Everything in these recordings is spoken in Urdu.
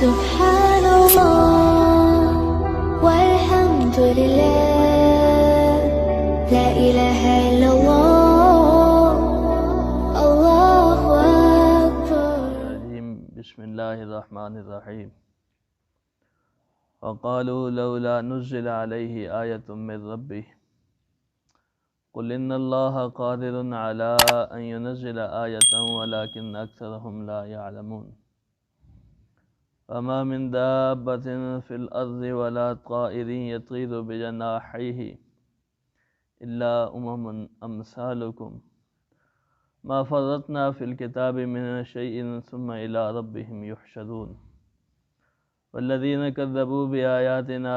سبحان الله والحمد لله لا إله إلا الله الله أكبر. بسم الله الرحمن الرحيم. وقالوا لولا نزل عليه آية من ربه قل إن الله قادر على أن ينزل آية ولكن أكثرهم لا يعلمون. وما من دابة في الأرض ولا طائر يطير بجناحيه إلا أمثالكم ما فرطنا في الكتاب من شيء ثم إلى ربهم يحشرون. والذين كذبوا بآياتنا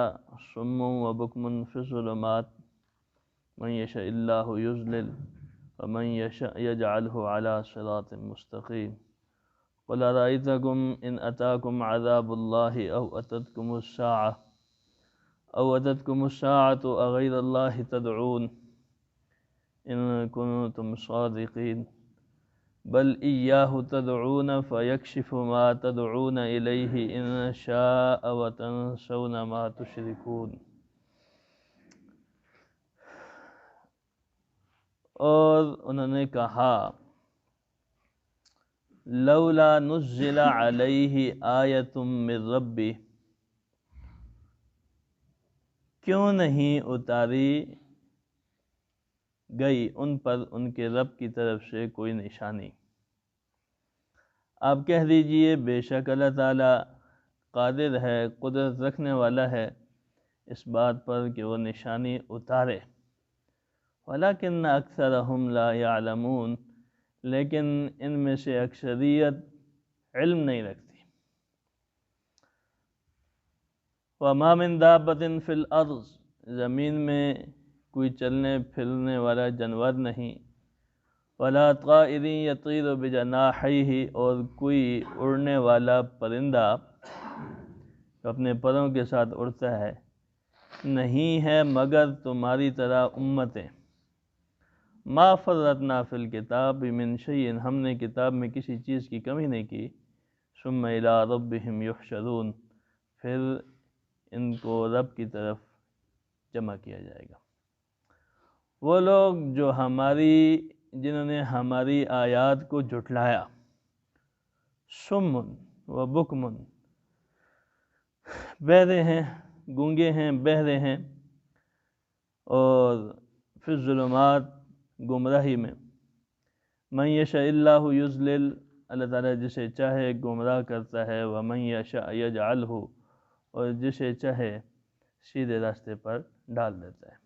صم وبكم في الظلمات من يشاء الله يضلل ومن يشاء يجعله على صراط مستقيم. قل أرأيتكم إن أتاكم عذاب الله أو أتتكم الساعة أغير الله تدعون إن كنتم صادقين بل إياه تدعون فيكشف ما تدعون إليه إن شاء وتنسون ما تشركون. اور انہوں نے کہا لولا نزل علیہ آیۃ من ربہ، کیوں نہیں اتاری گئی ان پر ان کے رب کی طرف سے کوئی نشانی. آپ کہہ دیجئے بے شک اللہ تعالیٰ قادر ہے، قدرت رکھنے والا ہے اس بات پر کہ وہ نشانی اتارے. ولیکن اکثرہم لا یعلمون، لیکن ان میں سے اکثریت علم نہیں رکھتی. وما من دابۃ فی الارض، زمین میں کوئی چلنے پھرنے والا جانور نہیں. ولا طائر یطیر بجناحیہ، اور کوئی اڑنے والا پرندہ جو اپنے پروں کے ساتھ اڑتا ہے نہیں ہے مگر تمہاری طرح امتیں. ما فرطنا فی الکتاب من شیء، ہم نے کتاب میں کسی چیز کی کمی نہیں کی. ثم الی ربہم یحشرون، پھر ان کو رب کی طرف جمع کیا جائے گا. وہ لوگ جو جنہوں نے ہماری آیات کو جھٹلایا، سمن و بکمن، بہرے ہیں، گونگے ہیں، بہرے ہیں، اور فی الظلمات، گمراہی میں. من یشاء اللہ یضلل، اللہ تعالیٰ جسے چاہے گمراہ کرتا ہے. ومن یشاء یجعلہ، اور جسے چاہے سیدھے راستے پر ڈال دیتا ہے.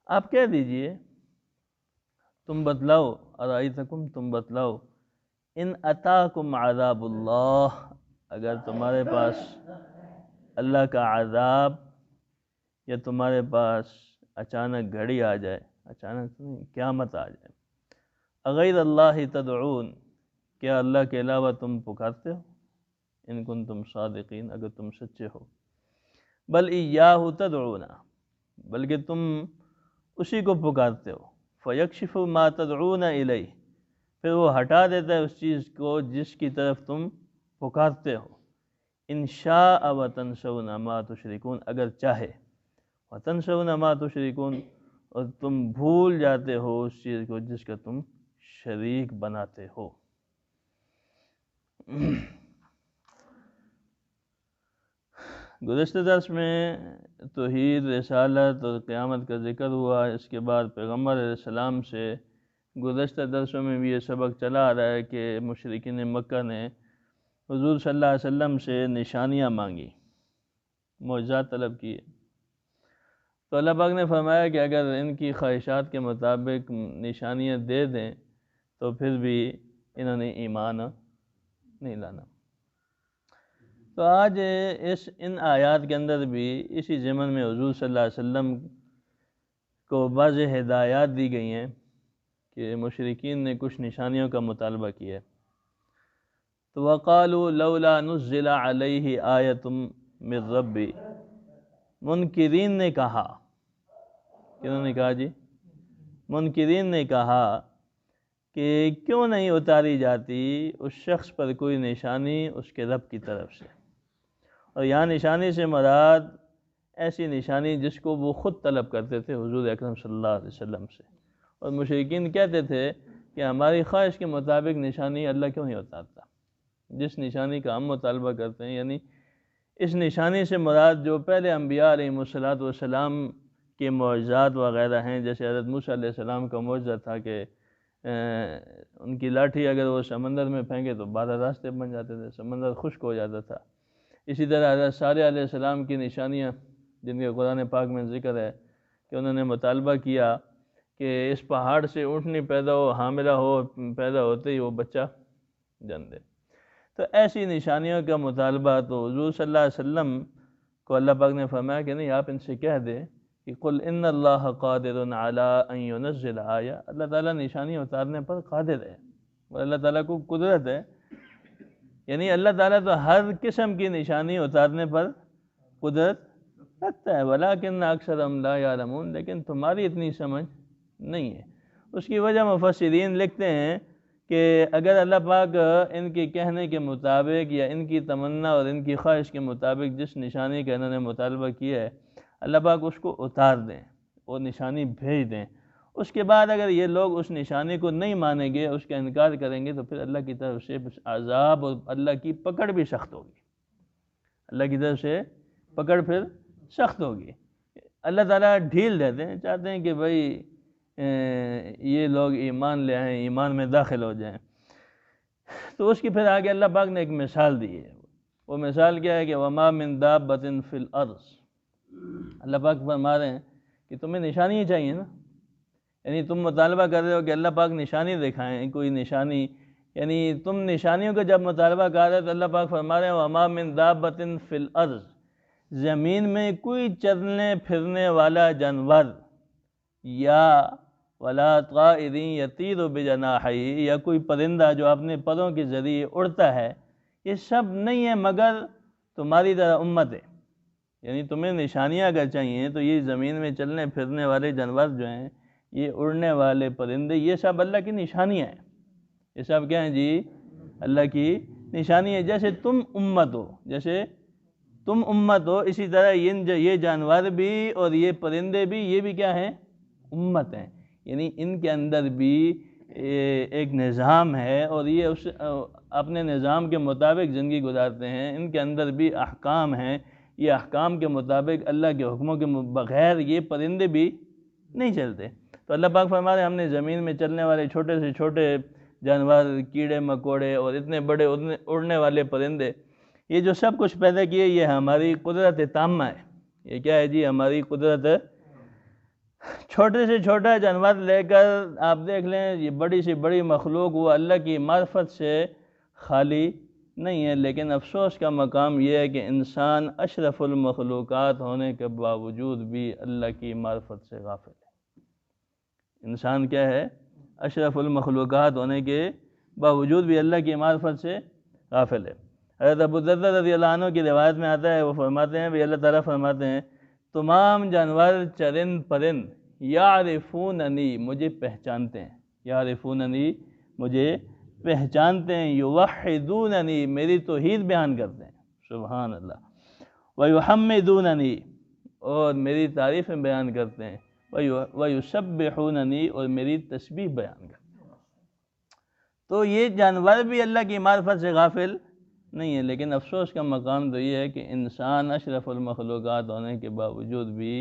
آپ کہہ دیجئے، تم بتلاؤ، ارائیتکم، تم بتلاؤ، ان اتاکم عذاب اللہ، اگر تمہارے پاس اللہ کا عذاب یا تمہارے پاس اچانک گھڑی آ جائے، اچانک نہیں، قیامت آ جائے. اغیر اللہ تدعون، کیا اللہ کے علاوہ تم پکارتے ہو؟ ان کنتم صادقین، اگر تم سچے ہو. بل ایاہ تدعون، بلکہ تم اسی کو پکارتے ہو. فیکشف ما تدعون الیہ، پھر وہ ہٹا دیتا ہے اس چیز کو جس کی طرف تم پکارتے ہو. ان شاء وتنسون ما تشرکون، اگر چاہے. وتنسون ما تشرکون، اور تم بھول جاتے ہو اس چیز کو جس کا تم شریک بناتے ہو. گزشتہ درس میں توحید، رسالت اور قیامت کا ذکر ہوا. اس کے بعد پیغمبر علیہ السلام سے گزشتہ درسوں میں بھی یہ سبق چلا آ رہا ہے کہ مشرکین مکہ نے حضور صلی اللہ علیہ وسلم سے نشانیاں مانگی، معجزات طلب کیے. تو اللہ پاک نے فرمایا کہ اگر ان کی خواہشات کے مطابق نشانیاں دے دیں تو پھر بھی انہوں نے ایمان نہیں لانا. تو آج ان آیات کے اندر بھی اسی ضمن میں حضور صلی اللہ علیہ وسلم کو بعض ہدایات دی گئی ہیں کہ مشرکین نے کچھ نشانیوں کا مطالبہ کیا ہے. تو وقالوا لولا نزل علیہ آیۃ من ربی، منکرین نے کہا، کنہوں نے کہا جی؟ منکرین نے کہا کہ کیوں نہیں اتاری جاتی اس شخص پر کوئی نشانی اس کے رب کی طرف سے. اور یہاں نشانی سے مراد ایسی نشانی جس کو وہ خود طلب کرتے تھے حضور اکرم صلی اللہ علیہ وسلم سے. اور مشرکین کہتے تھے کہ ہماری خواہش کے مطابق نشانی اللہ کیوں نہیں اتارتا. جس نشانی کا ہم مطالبہ کرتے ہیں، یعنی اس نشانی سے مراد جو پہلے انبیاء علیہ السلام کے معجزات وغیرہ ہیں، جیسے حضرت موسیٰ علیہ السلام کا معجزہ تھا کہ ان کی لاٹھی اگر وہ سمندر میں پھینکے تو 12 راستے بن جاتے تھے، سمندر خشک ہو جاتا تھا. اسی طرح حضرت صالح علیہ السلام کی نشانیاں جن کے قرآن پاک میں ذکر ہے کہ انہوں نے مطالبہ کیا کہ اس پہاڑ سے اونٹنی پیدا ہو، حاملہ ہو، پیدا ہوتے ہی وہ بچہ جن دے. تو ایسی نشانیوں کا مطالبہ تو حضور صلی اللہ علیہ وسلم کو اللہ پاک نے فرمایا کہ نہیں، آپ ان سے کہہ دیں کہ قل ان اللہ قادر علی ان ينزل آیہ، اللہ تعالیٰ نشانی اتارنے پر قادر ہے اور اللہ تعالیٰ کو قدرت ہے. یعنی اللہ تعالیٰ تو ہر قسم کی نشانی اتارنے پر قدرت رکھتا ہے، ولیکن اکثرهم لا یعلمون، لیکن تمہاری اتنی سمجھ نہیں ہے. اس کی وجہ مفسرین لکھتے ہیں کہ اگر اللہ پاک ان کے کہنے کے مطابق یا ان کی تمنا اور ان کی خواہش کے مطابق جس نشانی کا انہوں نے مطالبہ کیا ہے اللہ پاک اس کو اتار دیں اور نشانی بھیج دیں، اس کے بعد اگر یہ لوگ اس نشانی کو نہیں مانیں گے، اس کا انکار کریں گے، تو پھر اللہ کی طرف سے عذاب اور اللہ کی پکڑ بھی سخت ہوگی. اللہ کی طرف سے پکڑ پھر سخت ہوگی. اللہ تعالیٰ ڈھیل دیتے ہیں، چاہتے ہیں کہ بھئی یہ لوگ ایمان لے آئیں، ایمان میں داخل ہو جائیں. تو اس کی پھر آگے اللہ پاک نے ایک مثال دی ہے. وہ مثال کیا ہے کہ وَمَا مِن دَابَّةٍ فِي الْأَرْضِ، اللہ پاک فرما رہے ہیں کہ تمہیں نشانی چاہیے نا، یعنی تم مطالبہ کر رہے ہو کہ اللہ پاک نشانی دکھائیں، کوئی نشانی، یعنی تم نشانیوں کا جب مطالبہ کر رہے ہو تو اللہ پاک فرما رہے ہیں وَمَا مِن دَابَّةٍ فِي الْأَرْضِ، زمین میں کوئی چلنے پھرنے والا جانور یا وَلَا طَائِرٍ يَطِيرُ بِجَنَاحَيْهِ، یا کوئی پرندہ جو اپنے پروں کے ذریعے اڑتا ہے، یہ سب نہیں ہے مگر تمہاری طرح امت ہے. یعنی تمہیں نشانیاں اگر چاہیے تو یہ زمین میں چلنے پھرنے والے جانور جو ہیں، یہ اڑنے والے پرندے، یہ سب اللہ کی نشانیاں ہیں. یہ سب کیا ہیں جی؟ اللہ کی نشانی ہے. جیسے تم امت ہو، جیسے تم امت ہو، اسی طرح یہ جانور بھی اور یہ پرندے بھی، یہ بھی کیا ہیں؟ امت ہیں. یعنی ان کے اندر بھی ایک نظام ہے اور یہ اس اپنے نظام کے مطابق زندگی گزارتے ہیں. ان کے اندر بھی احکام ہیں، یہ احکام کے مطابق اللہ کے حکموں کے بغیر یہ پرندے بھی نہیں چلتے. تو اللہ پاک فرما رہے ہیں ہم نے زمین میں چلنے والے چھوٹے سے چھوٹے جانور، کیڑے مکوڑے اور اتنے بڑے اڑنے والے پرندے، یہ جو سب کچھ پیدا کیے، یہ ہماری قدرت تامہ ہے. یہ کیا ہے جی؟ ہماری قدرت. چھوٹے سے چھوٹا جانور لے کر آپ دیکھ لیں، یہ بڑی سے بڑی مخلوق وہ اللہ کی معرفت سے خالی نہیں ہے. لیکن افسوس کا مقام یہ ہے کہ انسان اشرف المخلوقات ہونے کے باوجود بھی اللہ کی معرفت سے غافل ہے. انسان کیا ہے؟ اشرف المخلوقات ہونے کے باوجود بھی اللہ کی معرفت سے غافل ہے. حضرت ابو الدرداء رضی اللہ عنہ کی روایت میں آتا ہے، وہ فرماتے ہیں بھی اللہ تعالیٰ فرماتے ہیں تمام جانور چرند پرند یعرفوننی، مجھے پہچانتے ہیں، یعرفوننی، مجھے پہچانتے ہیں، یوحدوننی، میری توحید بیان کرتے ہیں، سبحان اللہ، ویحمدوننی، اور میری تعریفیں بیان کرتے ہیں، ویسبحوننی، اور میری تسبیح بیان کرتے ہیں. تو یہ جانور بھی اللہ کی معرفت سے غافل نہیں ہے. لیکن افسوس کا مقام تو یہ ہے کہ انسان اشرف المخلوقات ہونے کے باوجود بھی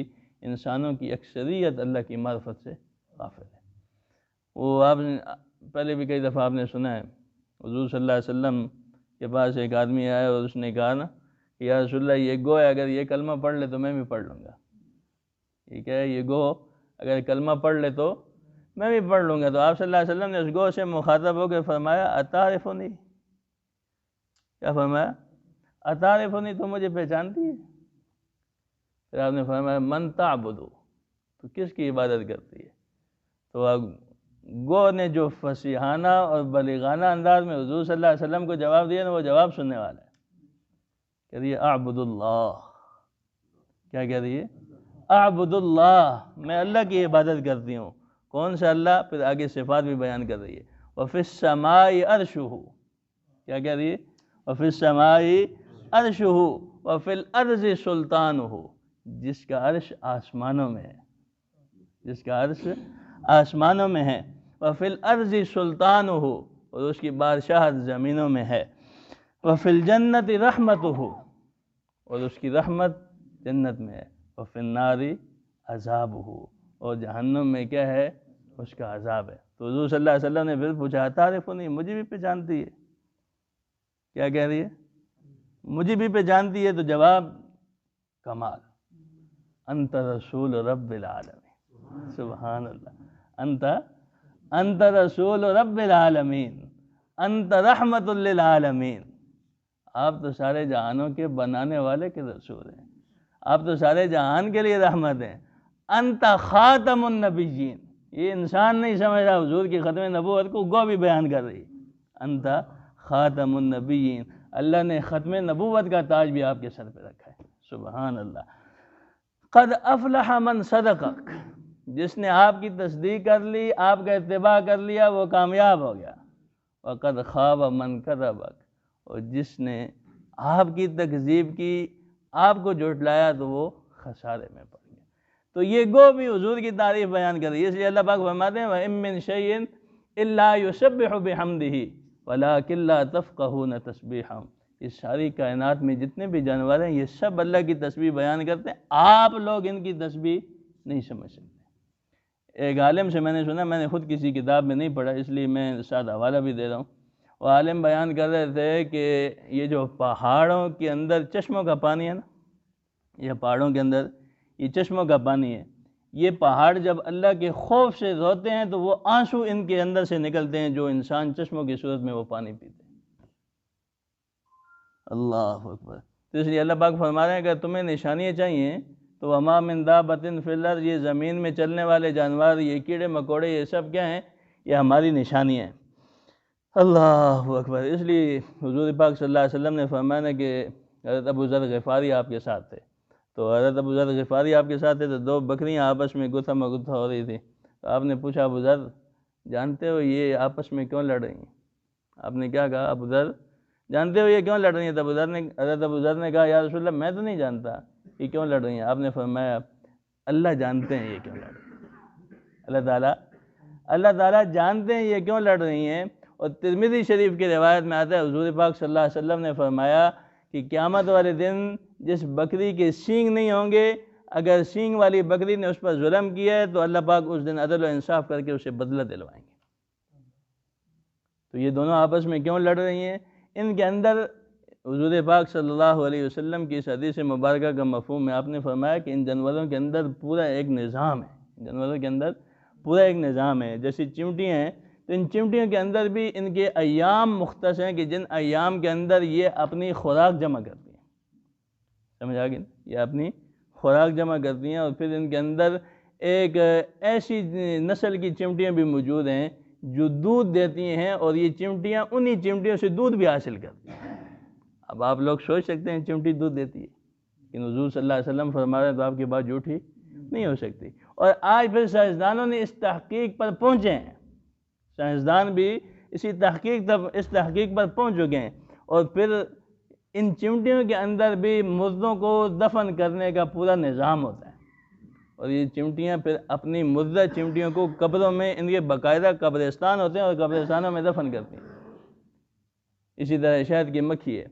انسانوں کی اکثریت اللہ کی معرفت سے غافل ہے. وہ آپ نے پہلے بھی کئی دفعہ آپ نے سنا ہے، حضور صلی اللہ علیہ وسلم کے پاس ایک آدمی آیا اور اس نے کہا نا کہ یا رسول اللہ، یہ گو ہے، اگر یہ کلمہ پڑھ لے تو میں بھی پڑھ لوں گا. یہ کیا ہے؟ یہ گو اگر کلمہ پڑھ لے تو میں بھی پڑھ لوں گا. تو آپ صلی اللہ علیہ وسلم نے اس گو سے مخاطب ہو کے فرمایا اتعرفنی، کیا فرمایا؟ اتعرفنی، تو مجھے پہچانتی ہے؟ پھر آپ نے فرمایا من تعبدو، تو کس کی عبادت کرتی ہے؟ تو گو نے جو فصیحانہ اور بلیغانہ انداز میں حضور صلی اللہ علیہ وسلم کو جواب دیا نا، وہ جواب سننے والا ہے. کہہ رہی ہے اعبد اللہ. کیا کہہ رہی ہے؟ اعبد اللہ، میں اللہ کی عبادت کرتی ہوں. کون سا اللہ؟ پھر آگے صفات بھی بیان کر رہی ہے. وفی السماء عرشہ، کیا کہہ رہی ہے؟ وفی السماء عرشہ وفی الارض سلطانہ، جس کا عرش آسمانوں میں ہے، جس کا عرش آسمانوں میں ہے، وفی الارض سلطانہ، اور اس کی بادشاہت زمینوں میں ہے، وفی الجنت رحمتہ، اور اس کی رحمت جنت میں ہے، وفی النار عذابہ، اور جہنم میں کیا ہے؟ اس کا عذاب ہے۔ تو حضور صلی اللہ علیہ وسلم نے پھر پوچھا تعرفنی، مجھے بھی پہچانتی ہے؟ کیا کہہ رہی ہے؟ مجھے بھی پہچانتی ہے؟ تو جواب کمال، انت رسول رب العالمین، سبحان اللہ، انت رسول رب العالمین، انت رحمت للعالمین، آپ تو سارے جہانوں کے بنانے والے کے رسول ہیں، آپ تو سارے جہان کے لیے رحمت ہیں، انت خاتم النبیین، یہ انسان نہیں سمجھ رہا، حضور کی ختم نبوت کو گو بھی بیان کر رہی، انت خاتم النبیین، اللہ نے ختم نبوت کا تاج بھی آپ کے سر پہ رکھا ہے، سبحان اللہ۔ قد افلح من صدقک، جس نے آپ کی تصدیق کر لی، آپ کا اتباع کر لیا، وہ کامیاب ہو گیا، وقد خاب من کذبک، اور جس نے آپ کی تکذیب کی، آپ کو جھٹلایا، تو وہ خسارے میں پڑ گیا۔ تو یہ گو بھی حضور کی تعریف بیان کر رہی ہے، اس لیے اللہ پاک فرماتے ہیں وَإِن مِّن شَيْءٍ إِلَّا يُسَبِّحُ بِحَمْدِهِ وَلَٰكِن لَّا تَفْقَهُونَ تَسْبِيحَهُمْ، اس ساری کائنات میں جتنے بھی جانور ہیں یہ سب اللہ کی تسبیح بیان کرتے ہیں، آپ لوگ ان کی تسبیح نہیں سمجھ سکتے۔ ایک عالم سے میں نے سنا، میں نے خود کسی کتاب میں نہیں پڑھا، اس لیے میں ساتھ حوالہ بھی دے رہا ہوں، وہ عالم بیان کر رہے تھے کہ یہ جو پہاڑوں کے اندر چشموں کا پانی ہے نا، یہ پہاڑوں کے اندر یہ چشموں کا پانی ہے، یہ پہاڑ جب اللہ کے خوف سے روتے ہیں تو وہ آنسو ان کے اندر سے نکلتے ہیں، جو انسان چشموں کی صورت میں وہ پانی پیتے ہیں۔ اللہ اکبر۔ تو اس لیے اللہ پاک فرما رہے ہیں کہ تمہیں نشانیاں چاہیے تو وما من دابۃ فی الارض، یہ زمین میں چلنے والے جانور، یہ کیڑے مکوڑے، یہ سب کیا ہیں؟ یہ ہماری نشانیاں ہیں۔ اللہ اکبر۔ اس لیے حضور پاک صلی اللہ علیہ وسلم نے فرمایا کہ حضرت ابو ذر غفاری آپ کے ساتھ تھے، تو حضرت ابو ذر غفاری آپ کے ساتھ تھے تو دو بکریاں آپس میں گتھا مگتھا ہو رہی تھی، تو آپ نے پوچھا ابو ذر جانتے ہو یہ آپس میں کیوں لڑ رہی ہیں؟ آپ نے کیا کہا؟ ابو ذر جانتے ہو یہ کیوں لڑ رہی ہیں؟ تو حضرت ابو ذر نے کہا یا رسول اللہ میں تو نہیں جانتا یہ کیوں لڑ رہی ہیں۔ آپ نے فرمایا اللہ جانتے ہیں یہ کیوں لڑ رہی ہیں، اللہ تعالیٰ جانتے ہیں یہ کیوں لڑ رہی ہیں۔ اور ترمذی شریف کی روایت میں آتا ہے حضور پاک صلی اللہ علیہ وسلم نے فرمایا کہ قیامت والے دن جس بکری کے سینگ نہیں ہوں گے، اگر سینگ والی بکری نے اس پر ظلم کیا ہے تو اللہ پاک اس دن عدل و انصاف کر کے اسے بدلہ دلوائیں گے۔ تو یہ دونوں آپس میں کیوں لڑ رہی ہیں؟ ان کے اندر حضور پاک صلی اللہ علیہ وسلم کی اس حدیث مبارکہ کا مفہوم ہے، آپ نے فرمایا کہ ان جانوروں کے اندر پورا ایک نظام ہے، جانوروں کے اندر پورا ایک نظام ہے۔ جیسی چمٹیاں ہیں تو ان چمٹیوں کے اندر بھی ان کے ایام مختص ہیں کہ جن ایام کے اندر یہ اپنی خوراک جمع کرتی ہیں، سمجھ آ گئی؟ یہ اپنی خوراک جمع کرتی ہیں، اور پھر ان کے اندر ایک ایسی نسل کی چمٹیاں بھی موجود ہیں جو دودھ دیتی ہیں، اور یہ چمٹیاں انہی چمٹیوں سے دودھ بھی حاصل کرتی ہیں۔ اب آپ لوگ سوچ سکتے ہیں چمٹی دودھ دیتی ہے، لیکن حضور صلی اللہ علیہ وسلم فرما رہے ہیں تو آپ کی بات جھوٹی نہیں ہو سکتی۔ اور آج پھر سائنسدانوں نے اس تحقیق پر پہنچے ہیں، سائنسدان بھی اس تحقیق پر پہنچ چکے ہیں، اور پھر ان چمٹیوں کے اندر بھی مردوں کو دفن کرنے کا پورا نظام ہوتا ہے، اور یہ چمٹیاں پھر اپنی مردہ چمٹیوں کو قبروں میں، ان کے باقاعدہ قبرستان ہوتے ہیں اور قبرستانوں میں دفن کرتی ہیں۔ اسی طرح شہد کی مکھی ہے،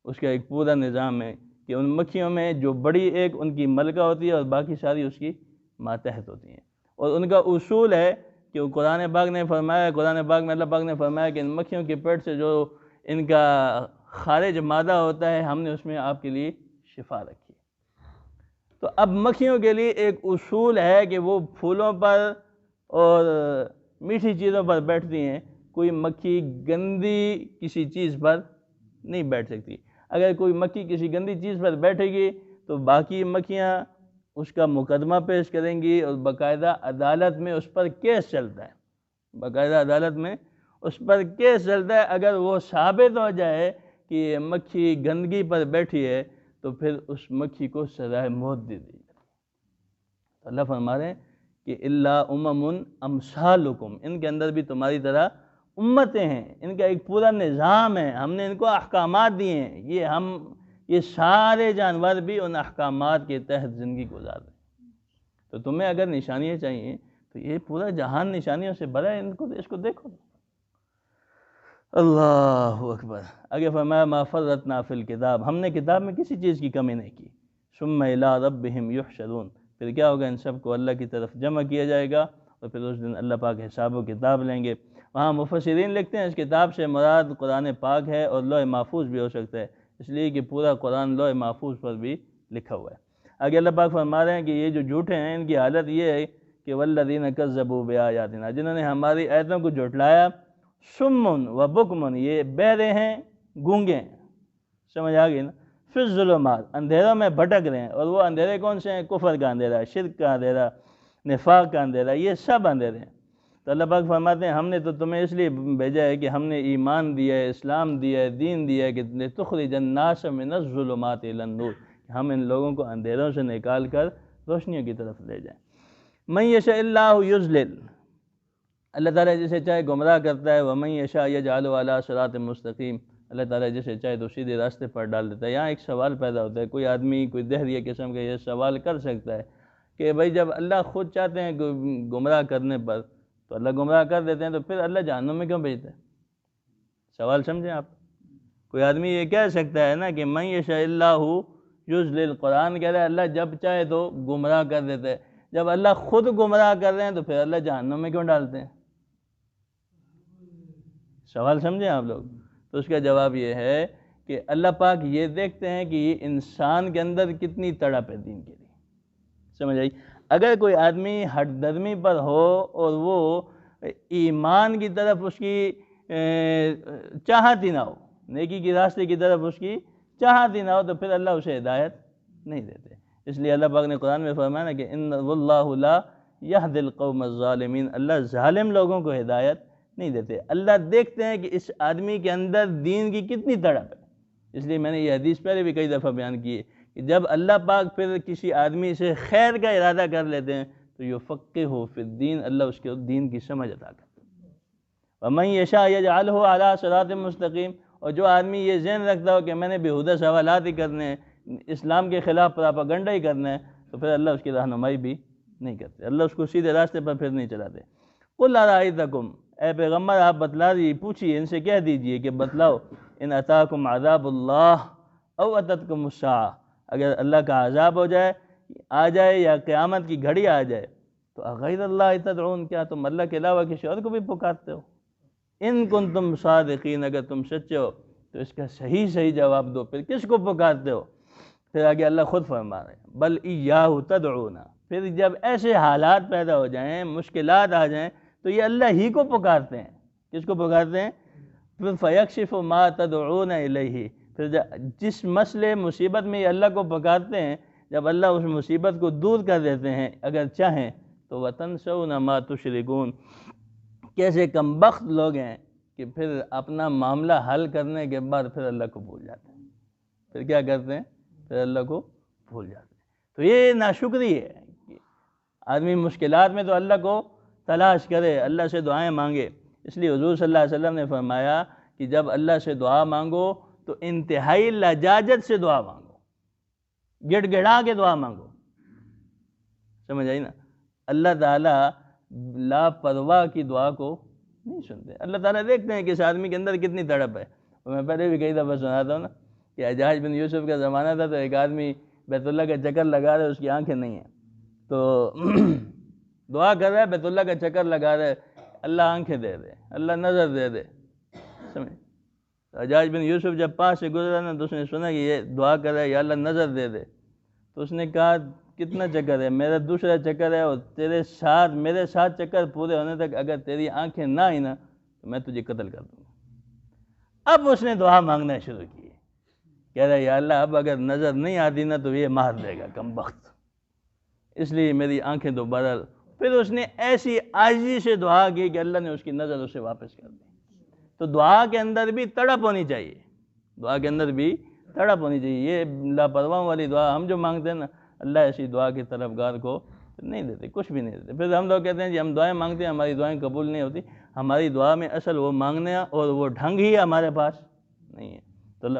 اس کا ایک پورا نظام ہے کہ ان مکھیوں میں جو بڑی ایک ان کی ملکہ ہوتی ہے اور باقی ساری اس کی ماتحت ہوتی ہیں، اور ان کا اصول ہے کہ قرآن پاک میں اللہ پاک نے فرمایا کہ ان مکھیوں کے پیٹ سے جو ان کا خارج مادہ ہوتا ہے ہم نے اس میں آپ کے لیے شفا رکھی۔ تو اب مکھیوں کے لیے ایک اصول ہے کہ وہ پھولوں پر اور میٹھی چیزوں پر بیٹھتی ہیں، کوئی مکھی گندی کسی چیز پر نہیں بیٹھ سکتی۔ اگر کوئی مکھی کسی گندی چیز پر بیٹھے گی تو باقی مکھیاں اس کا مقدمہ پیش کریں گی، اور باقاعدہ عدالت میں اس پر کیس چلتا ہے، اگر وہ ثابت ہو جائے کہ یہ مکھی گندگی پر بیٹھی ہے تو پھر اس مکھی کو سزائے موت دے دی جاتی ہے۔ اللہ فرما رہے ہیں کہ الا امم امثالکم، ان کے اندر بھی تمہاری طرح امتیں ہیں، ان کا ایک پورا نظام ہے، ہم نے ان کو احکامات دیے ہیں، یہ سارے جانور بھی ان احکامات کے تحت زندگی گزار رہے ہیں۔ تو تمہیں اگر نشانیاں چاہیے تو یہ پورا جہان نشانیوں سے بھرا ہے، اس کو دیکھو۔ اللہ اکبر۔ آگے فرمایا ما فرطنا فی الکتاب، ہم نے کتاب میں کسی چیز کی کمی نہیں کی۔ ثم الی ربہم یحشرون، پھر کیا ہوگا، ان سب کو اللہ کی طرف جمع کیا جائے گا اور پھر اس دن اللہ پاک حساب و کتاب لیں گے۔ وہاں مفسرین لکھتے ہیں اس کتاب سے مراد قرآن پاک ہے اور لوح محفوظ بھی ہو سکتا ہے، اس لیے کہ پورا قرآن لوح محفوظ پر بھی لکھا ہوا ہے۔ آگے اللہ پاک فرما رہے ہیں کہ یہ جو جھوٹے ہیں ان کی حالت یہ ہے کہ والذین کذبوا بآیاتنا، جنہوں نے ہماری آیتوں کو جھٹلایا، سمن و بکمن، یہ بہرے ہیں، گونگے ہیں، سمجھ آ گئی نا، فی الظلمات، اندھیروں میں بھٹک رہے ہیں، اور وہ اندھیرے کون سے ہیں، کفر کا اندھیرا، شرک کا اندھیرا، نفاق کا اندھیرا، یہ سب اندھیرے ہیں۔ تو اللہ پاک فرماتے ہیں ہم نے تو تمہیں اس لیے بھیجا ہے کہ ہم نے ایمان دیا ہے، اسلام دیا ہے، دین دیا ہے کہ لتخرج الناس من الظلمات الی النور، کہ ہم ان لوگوں کو اندھیروں سے نکال کر روشنیوں کی طرف لے جائیں۔ من یشاء اللہ یضلل، اللہ تعالیٰ جسے چاہے گمراہ کرتا ہے، ومن یشاء یجعلہ علی صراط مستقیم، اللہ تعالیٰ جسے چاہے تو سیدھے راستے پر ڈال دیتا ہے۔ یہاں ایک سوال پیدا ہوتا ہے، کوئی آدمی کوئی دہریہ قسم کا یہ سوال کر سکتا ہے کہ بھائی جب اللہ خود چاہتے ہیں گمراہ کرنے پر تو اللہ گمراہ کر دیتے ہیں، تو پھر اللہ جہنم میں کیوں بھیجتا ہے؟ سوال سمجھیں آپ۔ کوئی آدمی یہ کہہ سکتا ہے نا کہ من یشاء اللہ یضلل، قرآن کہہ رہا ہے اللہ جب چاہے تو گمراہ کر دیتا ہے، جب اللہ خود گمراہ کر رہے ہیں تو پھر اللہ جہنم میں کیوں ڈالتے ہیں؟ سوال سمجھیں آپ لوگ۔ تو اس کا جواب یہ ہے کہ اللہ پاک یہ دیکھتے ہیں کہ یہ انسان کے اندر کتنی تڑپ ہے دین کے لیے، سمجھ آئی؟ اگر کوئی آدمی ہٹ درمی پر ہو اور وہ ایمان کی طرف اس کی چاہت ہی نہ ہو، نیکی کی راستے کی طرف اس کی چاہت ہی نہ ہو، تو پھر اللہ اسے ہدایت نہیں دیتے۔ اس لیے اللہ پاک نے قرآن میں فرمایا نا کہ ان واللہ لا یہدی القوم الظالمین، اللہ ظالم لوگوں کو ہدایت نہیں دیتے۔ اللہ دیکھتے ہیں کہ اس آدمی کے اندر دین کی کتنی تڑپ ہے۔ اس لیے میں نے یہ حدیث پہلے بھی کئی دفعہ بیان کی ہے کہ جب اللہ پاک پھر کسی آدمی سے خیر کا ارادہ کر لیتے ہیں تو یفقہہ فی الدین، اللہ اس کے دین کی سمجھ عطا کرتا ہے۔ ومن یشاء یجعلہ علی صراط مستقیم، اور جو آدمی یہ ذہن رکھتا ہو کہ میں نے بیہودہ سوالات ہی کرنے ہیں، اسلام کے خلاف پراپاگنڈا ہی کرنا ہے، تو پھر اللہ اس کی رہنمائی بھی نہیں کرتے، اللہ اس کو سیدھے راستے پر پھر نہیں چلاتے۔ قل ارائیتکم، اے پیغمبر آپ بتلا دیجیے، پوچھیے ان سے کہہ دیجیے کہ بتلاؤ، ان اتاکم عذاب اللہ او اتتکم الساعہ، اگر اللہ کا عذاب ہو جائے آ جائے یا قیامت کی گھڑی آ جائے تو اغیر اللہ تدعون، کیا تم اللہ کے علاوہ کسی اور کو بھی پکارتے ہو؟ ان کنتم صادقین، اگر تم سچے ہو تو اس کا صحیح جواب دو، پھر کس کو پکارتے ہو؟ پھر آگے اللہ خود فرما رہے ہیں بل ایاہ تدعون، پھر جب ایسے حالات پیدا ہو جائیں، مشکلات آ جائیں تو یہ اللہ ہی کو پکارتے ہیں۔ کس کو پکارتے ہیں؟ پھر فیکشف ما تدعون الیہ، پھر جس مسئلے مصیبت میں یہ اللہ کو پکارتے ہیں، جب اللہ اس مصیبت کو دور کر دیتے ہیں اگر چاہیں تو وتنسون ما تشرکون، کیسے کمبخت لوگ ہیں کہ پھر اپنا معاملہ حل کرنے کے بعد پھر اللہ کو بھول جاتے ہیں۔ پھر کیا کرتے ہیں؟ پھر اللہ کو بھول جاتے ہیں۔ تو یہ ناشکری ہے کہ آدمی مشکلات میں تو اللہ کو تلاش کرے، اللہ سے دعائیں مانگے۔ اس لیے حضور صلی اللہ علیہ وسلم نے فرمایا کہ جب اللہ سے دعا مانگو تو انتہائی لجاجت سے دعا مانگو، گڑ گڑا کے دعا مانگو، سمجھ آئی نا؟ اللہ تعالیٰ لاپرواہ کی دعا کو نہیں سنتے۔ اللہ تعالیٰ دیکھتے ہیں کہ اس آدمی کے اندر کتنی تڑپ ہے۔ میں پہلے بھی کئی دفعہ سناتا ہوں نا کہ حجاج بن یوسف کا زمانہ تھا، تو ایک آدمی بیت اللہ کا چکر لگا رہا ہے، اس کی آنکھیں نہیں ہیں، تو دعا کر رہا ہے، بیت اللہ کا چکر لگا رہا ہے، اللہ آنکھیں دے دے، اللہ نظر دے دے، سمجھ؟ حجاج بن یوسف جب پاس سے گزرا نا تو اس نے سنا کہ یہ دعا کر رہا ہے یا اللہ نظر دے دے، تو اس نے کہا کتنا چکر ہے؟ میرا دوسرا چکر ہے، اور تیرے ساتھ میرے ساتھ چکر پورے ہونے تک اگر تیری آنکھیں نہ آئی نا تو میں تجھے قتل کر دوں گا۔ اب اس نے دعا مانگنا شروع کی، کہہ رہا ہے یا اللہ اب اگر نظر نہیں آتی نا تو یہ مار دے گا کمبخت، اس لیے میری آنکھیں تو بدل۔ پھر اس نے ایسی عاجزی سے دعا کی کہ اللہ نے اس کی نظر اسے واپس کر دی۔ تو دعا کے اندر بھی تڑپ ہونی چاہیے، دعا کے اندر بھی تڑپ ہونی چاہیے۔ یہ لاپرواہوں والی دعا ہم جو مانگتے ہیں نا، اللہ ایسی دعا کے طلبگار کو نہیں دیتے، کچھ بھی نہیں دیتے۔ پھر ہم لوگ کہتے ہیں جی ہم دعائیں مانگتے ہیں، ہماری دعائیں قبول نہیں ہوتی۔ ہماری دعا میں اصل وہ مانگنا اور وہ ڈھنگ ہی ہمارے پاس نہیں ہے.